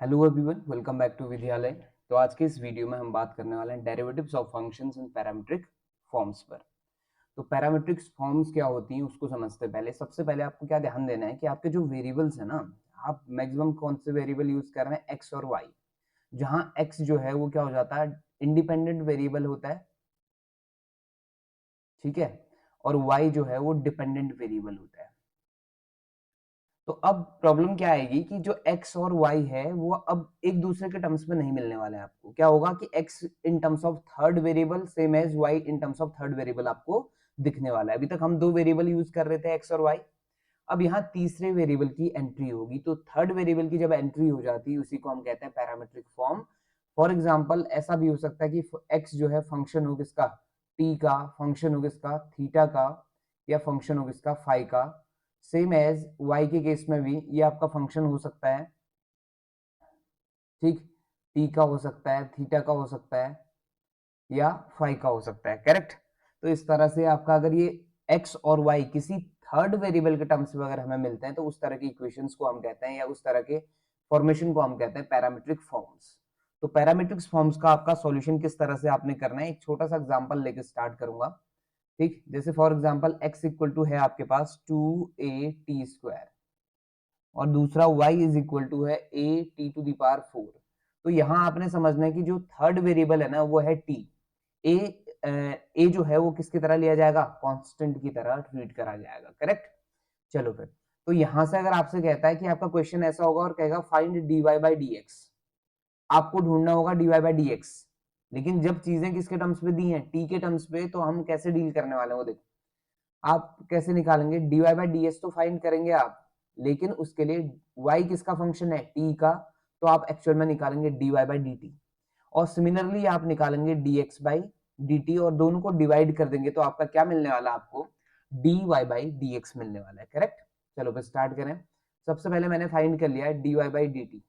Hello everyone, welcome back to Vidyalaya. तो आज के इस वीडियो में हम बात करने वाले हैं derivatives of functions in parametric forms पर। तो पैरामीट्रिक फॉर्म्स क्या होती हैं उसको समझते हैं। पहले सबसे पहले आपको क्या ध्यान देना है कि आपके जो वेरिएबल्स है ना, आप मैक्सिमम कौन से वेरिएबल यूज कर रहे हैं, एक्स और वाई। जहां एक्स जो है वो क्या हो जाता है, इंडिपेंडेंट वेरिएबल होता है, ठीक है, और वाई जो है वो डिपेंडेंट वेरिएबल होता है। तो अब प्रॉब्लम क्या आएगी कि जो x और y है वो अब एक दूसरे के टर्म्स में नहीं मिलने वाले हैं। आपको क्या होगा कि x in terms of third variable same as y in terms of third variable आपको दिखने वाला है। अभी तक हम दो वेरिएबल यूज कर रहे थे, x और y। अब यहाँ तीसरे वेरिएबल की एंट्री होगी, तो थर्ड वेरिएबल की जब एंट्री हो जाती है उसी को हम कहते हैं पैरामीट्रिक फॉर्म। फॉर एग्जाम्पल ऐसा भी हो सकता है कि x जो है फंक्शन हो किसका, t का, फंक्शन हो किसका, थीटा का, या फंक्शन हो किसका, फाई का। सेम एज y के केस में भी ये आपका फंक्शन हो सकता है, ठीक, t का हो सकता है, थीटा का हो सकता है, या फाई का हो सकता है, करेक्ट। तो इस तरह से आपका अगर ये x और y किसी थर्ड वेरिएबल के टर्म्स में अगर हमें मिलते हैं तो उस तरह की इक्वेशंस को हम कहते हैं, या उस तरह के फॉर्मेशन को हम कहते हैं पैरामीट्रिक फॉर्म्स। तो पैरामीट्रिक फॉर्म्स का आपका सॉल्यूशन किस तरह से आपने करना है, एक छोटा सा एग्जांपल लेके स्टार्ट करूंगा। ठीक, जैसे for example x equal to है आपके पास 2a t² और दूसरा y इज इक्वल टू है a t⁴। तो यहाँ आपने समझना है कि जो थर्ड वेरिएबल है ना वो है t। a a जो है वो किसकी तरह लिया जाएगा, कांस्टेंट की तरह ट्रीट करा जाएगा, करेक्ट। चलो फिर, तो यहां से अगर आपसे कहता है कि आपका क्वेश्चन ऐसा होगा और कहेगा फाइंड dy बाई dx, आपको ढूंढना होगा dy बाई dx। लेकिन जब चीजें किसके टर्म्स पे दी हैं, t के टर्म्स पे, तो हम कैसे डील करने वाले हैं वो देखो। आप कैसे निकालेंगे, dy बाई ds तो फाइंड करेंगे आप, लेकिन उसके लिए y किसका फंक्शन है, t का, तो आप एक्चुअल में निकालेंगे dy बाई dt। और सिमिलरली आप निकालेंगे dx बाई dt और दोनों को डिवाइड कर देंगे तो आपका क्या मिलने वाला है, आपको dy बाई dx मिलने वाला है, करेक्ट। चलो फिर स्टार्ट करें। सबसे पहले मैंने फाइंड कर लिया है dy बाई dt।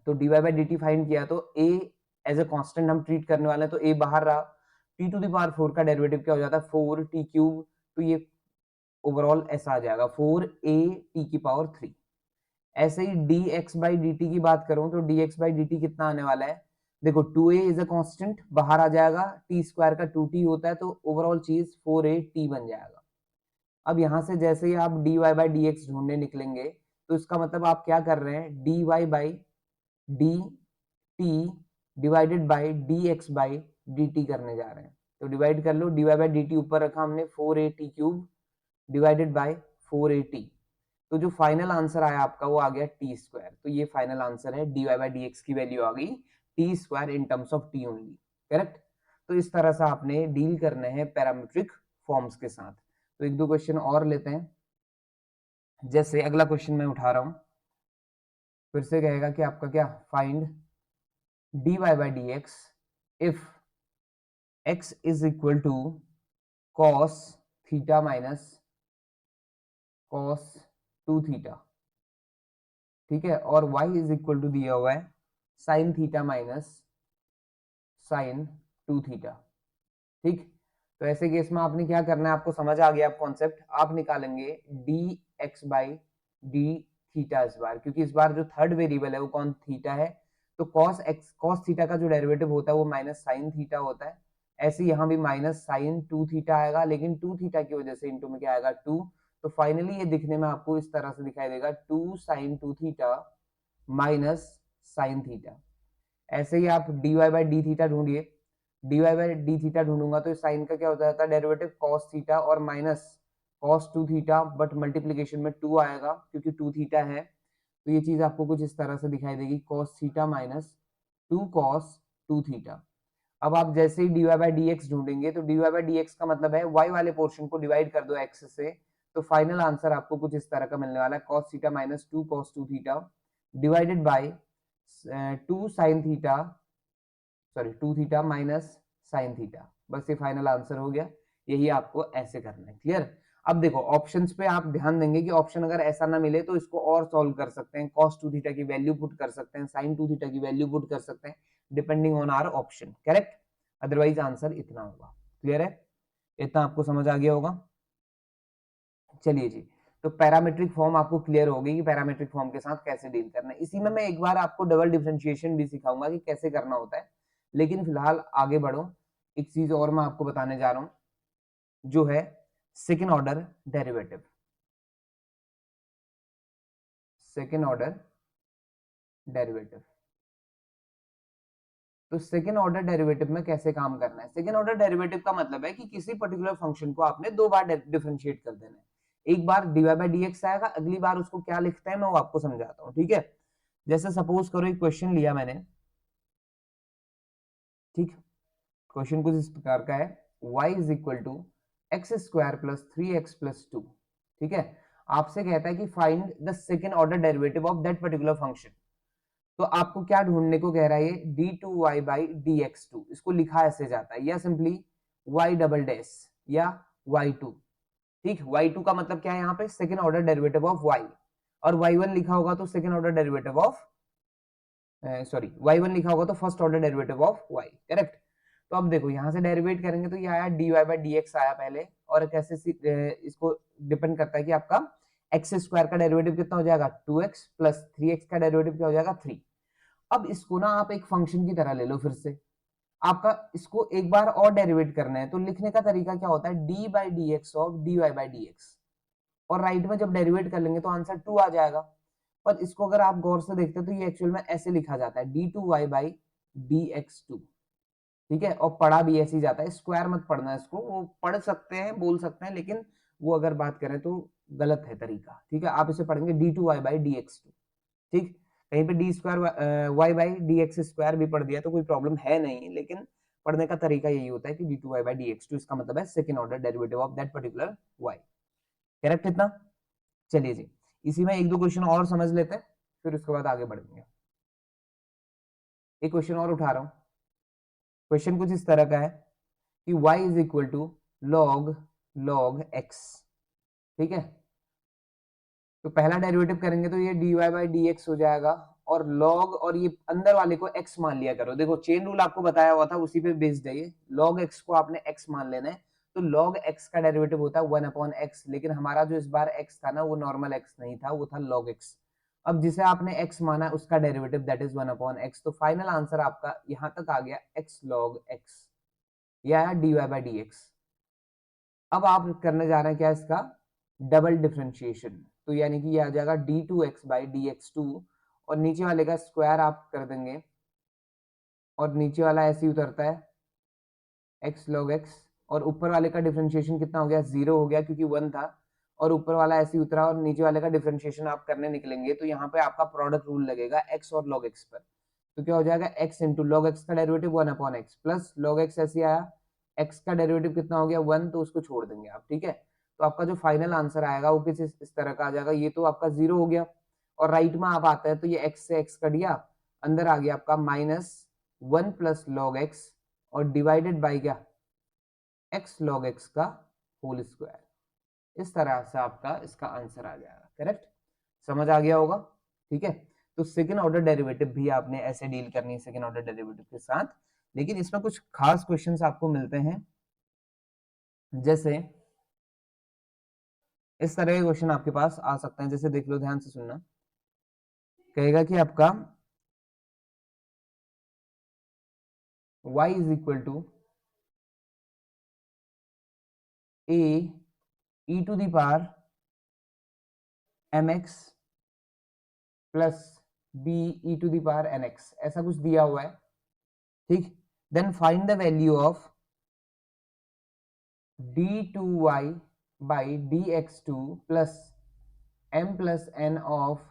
तो dy बाई dt फाइंड किया तो a एज ए कांस्टेंट हम ट्रीट करने वाले हैं, तो a बाहर रहा। t⁴ का डेरिवेटिव क्या हो जाता है, 4t³। तो ये ओवरऑल ऐसा आ जाएगा 4a t⁴। ऐसे ही dx बाई dt की बात करूं तो dx बाई dt कितना आने वाला है, देखो 2a इज अ कांस्टेंट, बाहर आ जाएगा, t² का 2t होता है, तो ओवरऑल चीज 4at बन जाएगा। अब यहां से जैसे ही आप dy बाई dx ढूंढने निकलेंगे तो इसका मतलब आप क्या कर रहे हैं, dy by dt divided by dx by dt करने जा रहे हैं। तो डिवाइड कर लो, dy बाई dt ऊपर रखा हमने 4at³ डिवाइडेड बाई 4at। तो जो फाइनल आंसर आया आपका वो आ गया t²। तो ये फाइनल आंसर है, dy बाई dx की वैल्यू आ गई t² in terms of t only, correct. तो इस तरह से आपने डील करने हैं पैरामीट्रिक फॉर्म्स के साथ। तो एक दो क्वेश्चन और लेते हैं। जैसे अगला क्वेश्चन मैं उठा रहा हूं, फिर से कहेगा कि आपका क्या, find dy by dx if x is equal to cos theta minus cos 2 theta, ठीक है, और y इज इक्वल टू दिया हुआ है sine theta minus sine 2 theta, ठीक। तो ऐसे केस में आपने क्या करना है, आपको समझ आ गया आप कॉन्सेप्ट, आप निकालेंगे dx बाई डी थीटा इस बार, क्योंकि इस बार जो थर्ड वेरिएबल है वो कौन, थीटा है। तो cos थीटा का जो डेरिवेटिव होता है वो माइनस साइन थीटा होता है। ऐसे यहाँ भी माइनस साइन 2 थीटा आएगा, लेकिन 2 थीटा की वजह से इंटू में क्या आएगा, 2। तो फाइनली ये दिखने में आपको इस तरह से दिखाई देगा 2 sine 2 theta minus sine theta. ऐसे ही आप dy बाई डी थीटा ढूंढिए, dy बाई डी थीटा ढूंढूंगा तो साइन का क्या हो जाता है डेरिवेटिव, cos थीटा और minus cos 2 theta, but multiplication में 2 आएगा क्योंकि 2 थीटा है। तो ये चीज आपको कुछ इस तरह से दिखाई देगी, cos theta minus 2 cos 2 theta. अब आप जैसे ही dy बाई dx ढूंढेंगे तो dy बाई dx का मतलब है y वाले पोर्शन को डिवाइड कर दो x से, तो फाइनल आंसर आपको कुछ इस तरह का मिलने वाला है, cos theta minus 2 cos 2 theta divided by 2 sine theta, sorry 2 theta minus sine theta. बस ये फाइनल आंसर हो गया। यही आपको ऐसे करना है, क्लियर। अब देखो ऑप्शंस पे आप ध्यान देंगे कि ऑप्शन अगर ऐसा ना मिले तो इसको और सॉल्व कर सकते हैं, cos 2 थीटा की वैल्यू पुट कर सकते हैं, sin 2 थीटा की वैल्यू पुट कर सकते हैं, depending on our option, correct. Otherwise answer इतना होगा, क्लियर है, इतना आपको समझ आ गया होगा। चलिए जी, तो पैरामेट्रिक फॉर्म आपको क्लियर होगी कि पैरामेट्रिक फॉर्म के साथ कैसे डील करना है। इसी में मैं एक बार आपको डबल डिफरेंशिएशन भी सिखाऊंगा कि कैसे करना होता है, लेकिन फिलहाल आगे बढ़ो। एक चीज और मैं आपको बताने जा रहा हूं जो है second order derivative. Second order derivative, तो सेकेंड ऑर्डर डेरिवेटिव में कैसे काम करना है। सेकेंड ऑर्डर डेरिवेटिव का मतलब है कि किसी पर्टिकुलर फंक्शन को आपने दो बार डिफरेंशिएट कर देना है। एक बार dy बाई डी एक्स आएगा, अगली बार उसको क्या लिखते हैं मैं वो आपको समझाता हूँ, ठीक है। जैसे सपोज करो एक क्वेश्चन लिया मैंने, ठीक, क्वेश्चन कुछ इस प्रकार का है, y is equal to X square plus three X plus two, ठीक है। आपसे कहता है कि find the second order derivative of that particular function. तो आपको क्या ढूंढने को कह रहा है ये, D two Y by D x two, इसको लिखा ऐसे जाता है, या सिंपली वाई डबल डैश या वाई टू, ठीक। वाई टू का मतलब क्या है यहाँ पे, second order derivative of y, और वाई वन लिखा होगा तो second order derivative of, sorry y one लिखा होगा तो first order derivative of y, correct. तो अब देखो यहाँ से डेरिवेट करेंगे तो ये आया d Y by D x आया पहले, और कैसे इसको डिपेंड करता है कि आपका एक्स स्क्वायर का डेरिवेटिव कितना हो जाएगा, two x plus three x का डेरिवेटिव क्या हो जाएगा, थ्री। अब इसको ना आप एक फंक्शन की तरह ले लो, फिर से आपका इसको एक बार और डेरिवेट करना है, तो लिखने का तरीका क्या होता है, d by D x of d Y by D x, और राइट में जब डेरिवेट कर लेंगे तो आंसर टू आ जाएगा। पर इसको अगर आप गौर से देखते हैं तो ये एक्चुअल में ऐसे लिखा जाता है, d two Y by D x two, ठीक है। और पढ़ा भी ऐसे ही जाता है, स्क्वायर मत पढ़ना है इसको, वो पढ़ सकते हैं बोल सकते हैं, लेकिन वो अगर बात करें तो गलत है तरीका, ठीक है। आप इसे पढ़ेंगे d two Y by D x two, ठीक। कहीं पे d square y by D x square भी पढ़ दिया तो कोई प्रॉब्लम है नहीं, लेकिन पढ़ने का तरीका यही होता है कि d two Y by D x two, इसका मतलब है second order derivative of that particular y, correct इतना। चलिए जी, इसी में एक दो क्वेश्चन और समझ लेते हैं, फिर उसके बाद आगे बढ़ेंगे। एक क्वेश्चन और उठा रहा हूं, क्वेश्चन कुछ इस तरह का है कि y is equal to log log x, ठीक है। तो पहला डेरिवेटिव करेंगे तो ये dy बाई डी एक्स हो जाएगा, और लॉग, और ये अंदर वाले को x मान लिया करो। देखो चेन रूल आपको बताया हुआ था, उसी पे बेस्ड है ये, लॉग x को आपने x मान लेना है, तो log x का डेरिवेटिव होता है वन अपॉन x, लेकिन हमारा जो इस बार x था ना वो नॉर्मल x नहीं था, वो था log x। अब जिसे आपने x माना उसका derivative that is one upon x, तो फाइनल आंसर आपका यहां तक आ गया x log x, या dy बाई डी एक्स। अब आप करने जा रहे हैं क्या, इसका डबल डिफरेंशिएशन, तो यानी कि ये आ जाएगा d two x by D x two, और नीचे वाले का स्क्वायर आप कर देंगे, और नीचे वाला ऐसे ही उतरता है एक्स लॉग एक्स, और ऊपर वाले का डिफरेंशिएशन कितना हो गया, जीरो हो गया क्योंकि वन था, और ऊपर वाला ऐसे ही उतरा, और नीचे वाले का डिफरेंशिएशन आप करने निकलेंगे तो यहाँ पे आपका प्रोडक्ट रूल लगेगा एक्स और लॉग एक्स पर। तो क्या हो जाएगा, एक्स इंटू लॉग एक्स का derivative one upon x, plus log x ऐसे आया, एक्स का डेरिवेटिव कितना हो गया, वन, तो उसको छोड़ देंगे आप, ठीक है। तो आपका जो फाइनल आंसर आएगा वो किस इस तरह का आ जाएगा, ये तो आपका जीरो हो गया, और राइट में आप आते हैं तो ये एक्स से एक्स कट गया, अंदर आ गया आपका minus one plus log x, और डिवाइडेड बाई क्या, एक्स लॉग एक्स का होल स्क्वायर। इस तरह से आपका इसका आंसर आ जाएगा, करेक्ट। समझ आ गया होगा, ठीक है। तो सेकेंड ऑर्डर डेरिवेटिव भी आपने ऐसे डील करनी है सेकेंड ऑर्डर डेरिवेटिव के साथ, लेकिन इसमें कुछ खास क्वेश्चंस आपको मिलते हैं, जैसे इस तरह के क्वेश्चन आपके पास आ सकते हैं। जैसे देख लो, ध्यान से सुनना, कहेगा कि आपका y is equal to a e to the power mx plus b e to the power nx, ऐसा कुछ दिया हुआ है, ठीक। Then find the value of d2y by D x two plus m plus n of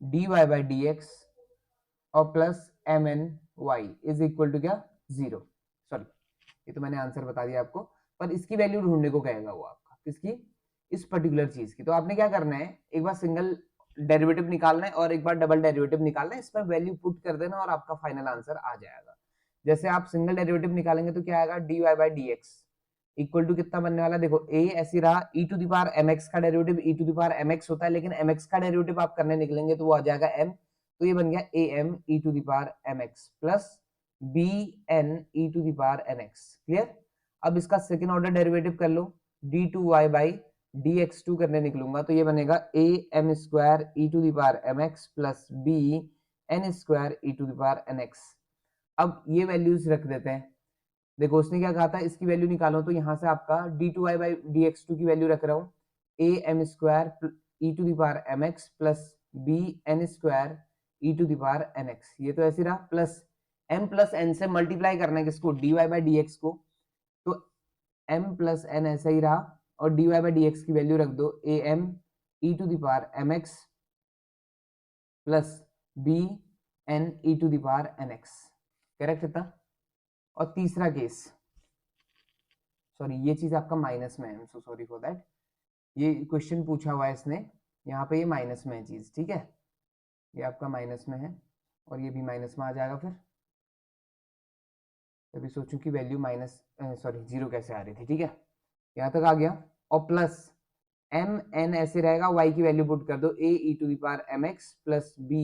dy by D x और plus M N Y is equal to क्या, zero. Sorry, ये तो मैंने आंसर बता दिया आपको, पर इसकी वैल्यू ढूंढने को कहेगा वो आपका, किसकी, इस पर्टिकुलर चीज की। तो आपने क्या करना है, एक बार सिंगल डेरिवेटिव निकालना है और एक बार डबल डेरिवेटिव निकालना है, इसमें वैल्यू पुट कर देना और आपका फाइनल आंसर आ जाएगा। जैसे आप सिंगल डेरिवेटिव निकालेंगे तो क्या आएगा, D Y by D X equal to कितना बनने वाला, देखो ए ऐसी रहा, E to the power M X का derivative E to the power M X होता है, लेकिन एम एक्स का डेरिवेटिव आप करने निकलेंगे तो वो आ जाएगा एम, तो ये बन गया a m e to the power M x plus b n e to the power n x, clear. अब इसका सेकेंड ऑर्डर डेरिवेटिव कर लो, d two Y by dx2 करने निकलूंगा तो ये बनेगा a m square e to the power mx plus b n square e to the power nx। अब ये वैल्यूज रख देते हैं। देखो उसने क्या कहा था, इसकी वैल्यू निकालो, तो यहाँ से आपका d2y बाई dx2 की वैल्यू रख रहा हूँ a m square e to the power mx plus b n square e to the power nx। ये तो ऐसे रहा, प्लस m प्लस n से मल्टीप्लाई करना है किसको, dy बाई dx को, तो m प्लस n ऐसा ही रहा, और dy बाई dx की वैल्यू रख दो a m e to the power mx plus b n e to the power nx। Correct था। और तीसरा केस, सॉरी ये चीज आपका माइनस में है, सो सॉरी फॉर दैट, ये क्वेश्चन पूछा हुआ है इसने, यहाँ पे ये माइनस में है चीज, ठीक है, ये आपका माइनस में है और ये भी माइनस में आ जाएगा। फिर अभी सोचूं कि वैल्यू माइनस सॉरी जीरो कैसे आ रही थी, ठीक है, यहाँ तक आ गया। और प्लस एम एन ऐसे रहेगा, वाई की वैल्यू पुट कर दो a e to the power M x plus b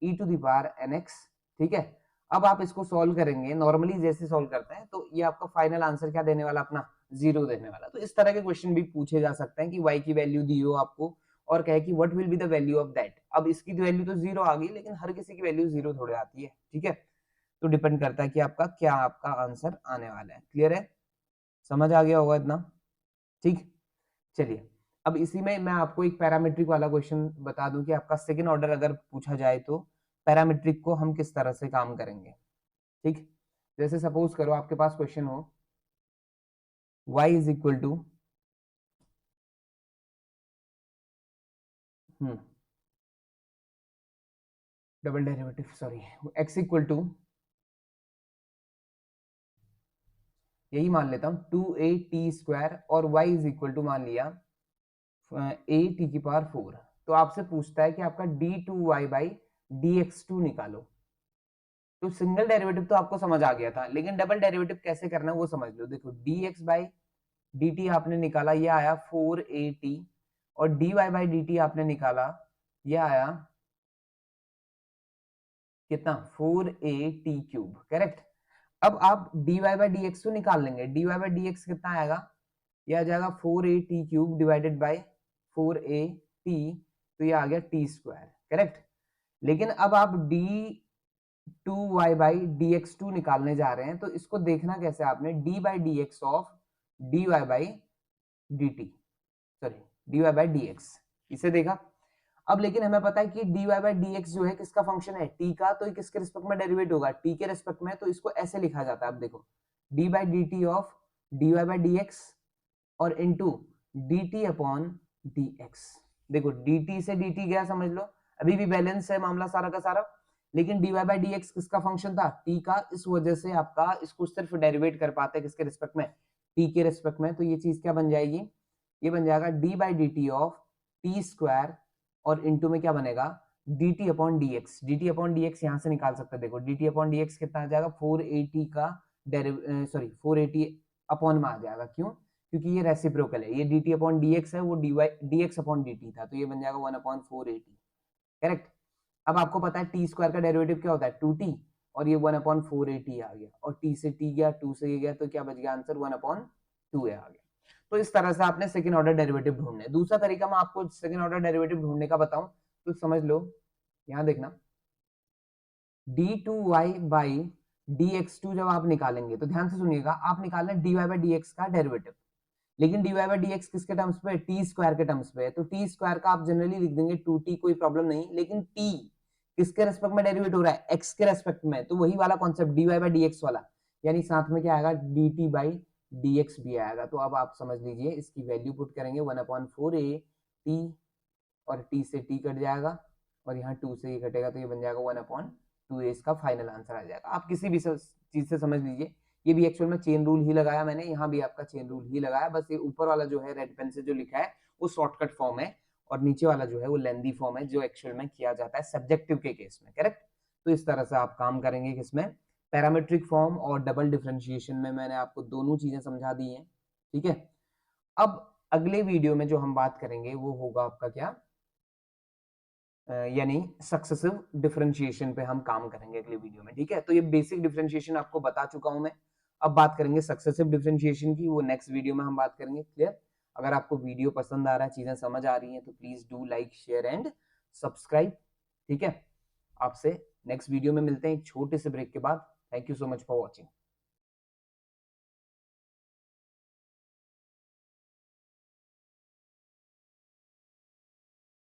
e to the power n x, ठीक है। अब आप इसको सॉल्व करेंगे नॉर्मली जैसे सॉल्व करते हैं, तो ये आपका फाइनल आंसर क्या देने वाला, अपना जीरो देने वाला। तो इस तरह के क्वेश्चन भी पूछे जा सकते हैं कि वाई की वैल्यू दी हो आपको और कहे कि what will be the value of that. अब इसकी वैल्यू तो जीरो आ गई, लेकिन हर किसी की वैल्यू जीरो थोड़े आती है, ठीक है। तो डिपेंड करता है कि आपका क्या आपका आंसर आने वाला है। क्लियर है, समझ आ गया होगा इतना, ठीक। चलिए अब इसी में मैं आपको एक पैरामीट्रिक वाला क्वेश्चन बता दूं कि आपका सेकंड ऑर्डर अगर पूछा जाए तो पैरामीट्रिक को हम किस तरह से काम करेंगे, ठीक। जैसे सपोज करो आपके पास क्वेश्चन हो y is equal to double derivative sorry x equal to, यही मान लेता हूं 2a t स्क्वायर और y इज इक्वल टू मान लिया a t की पावर 4। तो आपसे पूछता है कि आपका d2y बाई dx2 निकालो। तो सिंगल डेरिवेटिव तो आपको समझ आ गया था, लेकिन डबल डेरिवेटिव कैसे करना है वो समझ लो। देखो dx बाई dt आपने निकाला, ये आया 4at, और dy बाई dt आपने निकाला, ये आया कितना 4at क्यूब, करेक्ट। अब आप dy बाई dx तो निकाल लेंगे, dy बाई dx कितना आएगा, ये आ जाएगा 4at cube divided by 4at, तो ये आ गया t स्क्वायर, करेक्ट। लेकिन अब आप d2y बाई dx2 निकालने जा रहे हैं, तो इसको देखना कैसे आपने, d by dx of dy by dt, sorry dy by dx, इसे देखा। अब लेकिन हमें पता है कि dy बाई dx जो है किसका फंक्शन है, t का, तो ये किसके रिस्पेक्ट में डेरिवेट होगा, t के रिस्पेक्ट में, तो इसको ऐसे लिखा जाता है। अब देखो d by dt of dy by dx और इनटू dt अपॉन dx। देखो dt से dt गया, समझ लो अभी भी बैलेंस है मामला सारा का सारा, लेकिन dy बाई dx किसका फंक्शन था, t का, इस वजह से आपका इसको सिर्फ डेरिवेट कर पाते हैं किसके रिस्पेक्ट में, t के रिस्पेक्ट में। तो ये चीज क्या बन जाएगी, ये बन जाएगा d by dt of t square और इनटू में क्या बनेगा dt upon dx। dt upon dx यहाँ से निकाल सकते हैं, देखो dt अपॉन dx कितना आ जाएगा 480 का सॉरी 480 अपॉन में आ जाएगा, क्यों, क्योंकि ये रेसिप्रोकल है, ये dt अपॉन dx है, वो dx अपॉन dt था, तो ये बन जाएगा 1 अपॉन 480, करेक्ट। अब आपको पता है टी स्क्वायर का डेरिवेटिव क्या होता है 2t, और ये 1 अपॉन 480 आ गया, और t से t गया, 2 से ये गया, तो क्या बच गया आंसर 1 अपॉन 2 आ गया। तो इस तरह से आपने सेकंड ऑर्डर डेरिवेटिव ढूंढने। दूसरा तरीका मैं आपको सेकंड ऑर्डर डेरिवेटिव ढूंढने का बताऊं, तो समझ लो, यहां देखना d2y बाई dx2 जब आप निकालेंगे, तो ध्यान से सुनिएगा, आप निकालना dy बाई dx का डेरिवेटिव, लेकिन dy बाई dx किसके टर्म्स पे, t स्क्वायर के टर्म्स पे है, तो t स्क्वायर का आप जनरली लिख देंगे 2t, कोई प्रॉब्लम नहीं, लेकिन t किसके रेस्पेक्ट में डेरिवेट हो रहा है, x के रेस्पेक्ट में, तो वही वाला कॉन्सेप्ट dy बाई dx वाला, यानी साथ में क्या आएगा dt बाई dx भी आएगा। तो अब आप समझ लीजिए, इसकी वैल्यू पुट करेंगे 1 अपॉन 4a t, और t से t कट जाएगा, और यहाँ 2 से ये कटेगा, तो ये बन जाएगा 1 अपॉन 2a, इसका फाइनल आंसर आ जाएगा। आप किसी भी चीज से समझ लीजिए, ये भी एक्चुअल में चेन रूल ही लगाया मैंने, यहाँ भी आपका चेन रूल ही लगाया, बस ये ऊपर वाला जो है रेड पेन से जो लिखा है वो शॉर्टकट फॉर्म है, और नीचे वाला जो है वो लेंदी फॉर्म है, जो एक्चुअल में किया जाता है सब्जेक्टिव के केस में, करेक्ट। तो इस तरह से आप काम करेंगे किसमें, पैरामीट्रिक फॉर्म और डबल डिफरेंशिएशन में मैंने आपको दोनों चीजें समझा दी हैं, ठीक है। अब अगले वीडियो में जो हम बात करेंगे वो होगा आपका क्या, यानी सक्सेसिव डिफरेंशिएशन पे हम काम करेंगे अगले वीडियो में, ठीक है। तो ये बेसिक डिफरेंशिएशन आपको बता चुका हूं मैं, अब बात करेंगे सक्सेसिव डिफरेंशिएशन की, वो नेक्स्ट वीडियो में हम बात करेंगे, क्लियर। अगर आपको वीडियो पसंद आ रहा है, चीजें समझ आ रही हैं, तो please do like share and subscribe. ठीक है, आपसे नेक्स्ट वीडियो में मिलते हैं एक छोटे से ब्रेक के बाद। Thank you so much for watching.